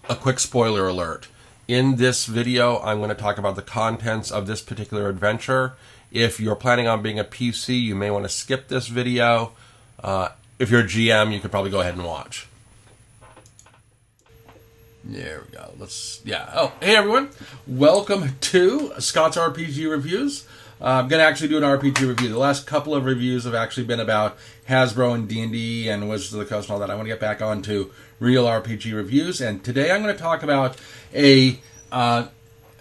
A quick spoiler alert. In this video, I'm going to talk about the contents of this particular adventure. If you're planning on being a PC, you may want to skip this video. If you're a GM, you could probably go ahead and watch. There we go. Oh, hey everyone. Welcome to Scott's RPG Reviews. I'm going to actually do an RPG review. The last couple of reviews have actually been about Hasbro and D&D and Wizards of the Coast and all that. I want to get back on to real RPG reviews. And today I'm going to talk about an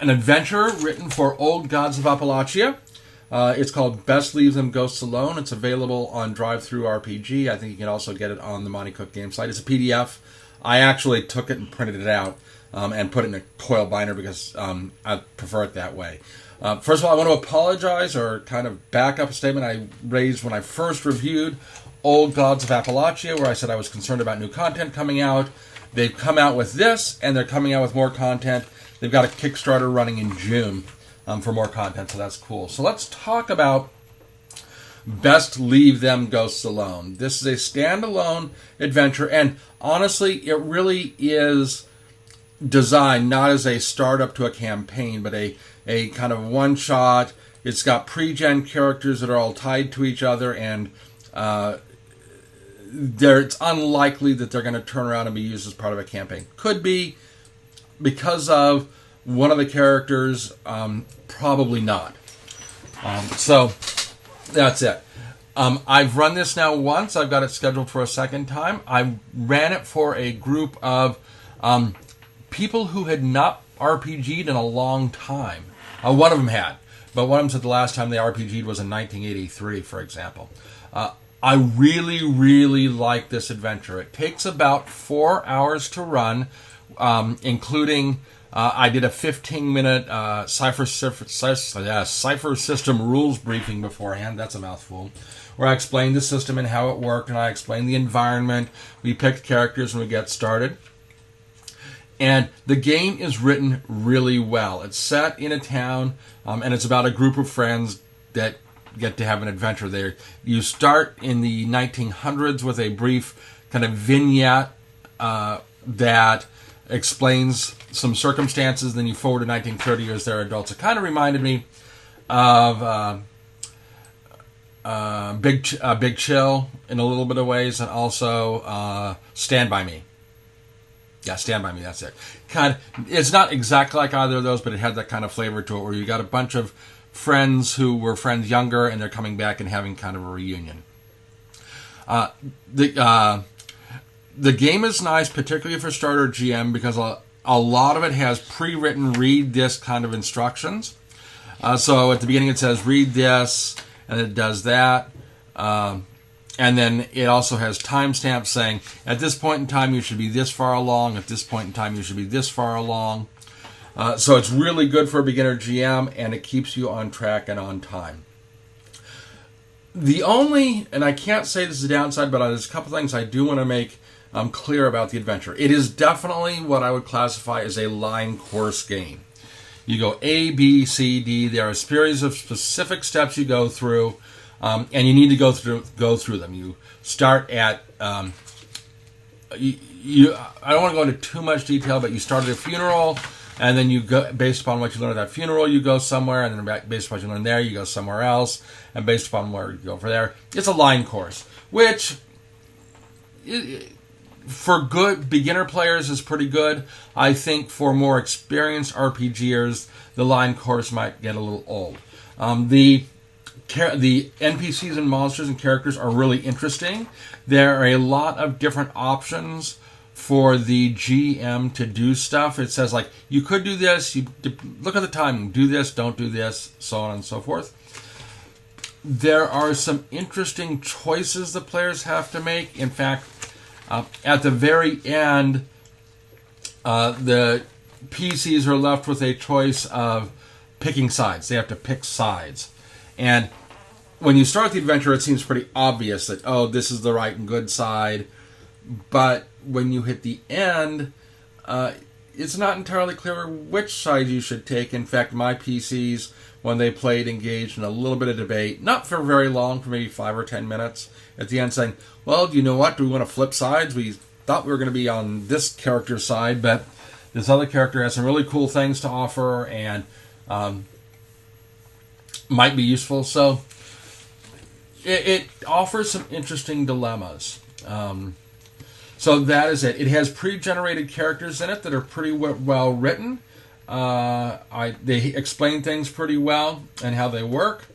adventure written for Old Gods of Appalachia. It's called Best Leave Them Ghosts Alone. It's available on Drive-Thru RPG. I think you can also get it on the Monty Cook game site. It's a PDF. I actually took it and printed it out and put it in a coil binder because I prefer it that way. First of all, I want to apologize or kind of back up a statement I raised when I first reviewed Old Gods of Appalachia, where I said I was concerned about new content coming out. They've come out with this, and they're coming out with more content. They've got a Kickstarter running in June for more content, so that's cool. So let's talk about Best Leave Them Ghosts Alone. This is a standalone adventure, and honestly, it really is designed not as a startup to a campaign, but a kind of one-shot. It's got pre-gen characters that are all tied to each other, and it's unlikely that they're going to turn around and be used as part of a campaign. Could be because of one of the characters, probably not. So that's it. I've run this now once. I've got it scheduled for a second time. I ran it for a group of people who had not RPG'd in a long time. One of them had, but one of them said the last time they RPG'd was in 1983, for example. I really, really like this adventure. It takes about 4 hours to run, including I did a 15-minute Cypher System rules briefing beforehand. That's a mouthful. Where I explained the system and how it worked, and I explained the environment. We picked characters and we get started. And the game is written really well. It's set in a town, and it's about a group of friends that get to have an adventure there. You start in the 1900s with a brief kind of vignette that explains some circumstances. Then you forward to 1930 as they're adults. It kind of reminded me of Big Chill in a little bit of ways, and also Stand By Me. Yeah, Stand By Me, that's it. It's not exactly like either of those, but it had that kind of flavor to it, where you got a bunch of friends who were friends younger, and they're coming back and having kind of a reunion. The game is nice, particularly for starter GM, because a lot of it has pre-written read this kind of instructions. So at the beginning it says read this, and it does that. And then it also has timestamps saying, at this point in time, you should be this far along. At this point in time, you should be this far along. So it's really good for a beginner GM, and it keeps you on track and on time. The only, and I can't say this is a downside, but there's a couple things I do want to make clear about the adventure. It is definitely what I would classify as a line course game. You go A, B, C, D. There are a series of specific steps you go through. And you need to go through them. You start at I don't want to go into too much detail, but you start at a funeral, and then you go based upon what you learn at that funeral, you go somewhere, and then based upon what you learn there, you go somewhere else, and based upon where you go from there, it's a line course, which for good beginner players is pretty good. I think for more experienced RPGers, the line course might get a little old. The NPCs and monsters and characters are really interesting. There are a lot of different options for the GM to do stuff. It says, like, you could do this, you look at the timing, do this, don't do this, so on and so forth. There are some interesting choices the players have to make. In fact, at the very end, the PCs are left with a choice of picking sides. They have to pick sides. And when you start the adventure, it seems pretty obvious that, oh, this is the right and good side. But when you hit the end, it's not entirely clear which side you should take. In fact, my PCs, when they played, engaged in a little bit of debate, not for very long, for maybe 5 or 10 minutes, at the end saying, well, do you know what? Do we want to flip sides? We thought we were going to be on this character's side, but this other character has some really cool things to offer and might be useful. So it offers some interesting dilemmas. So that is it. It has pre-generated characters in it that are pretty well written. They explain things pretty well and how they work.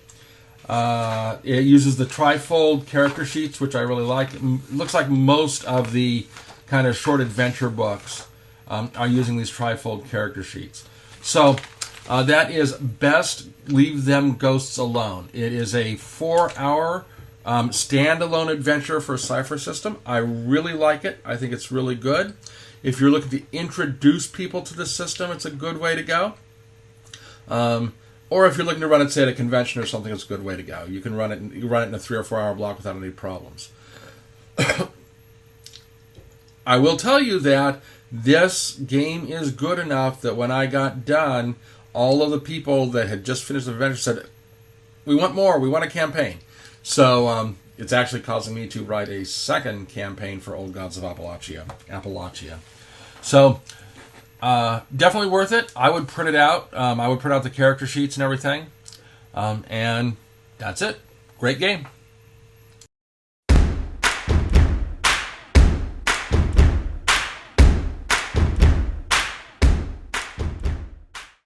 It uses the trifold character sheets, which I really like. It looks like most of the kind of short adventure books are using these trifold character sheets. So that is Best Leave Them Ghosts Alone. It is a 4-hour standalone adventure for Cypher System. I really like it. I think it's really good. If you're looking to introduce people to the system, it's a good way to go. Or if you're looking to run it, say, at a convention or something, it's a good way to go. You can run it in a 3 or 4 hour block without any problems. I will tell you that this game is good enough that when I got done, all of the people that had just finished the adventure said, "We want more. We want a campaign." So it's actually causing me to write a second campaign for Old Gods of Appalachia. So definitely worth it. I would print it out. I would print out the character sheets and everything. And that's it. Great game.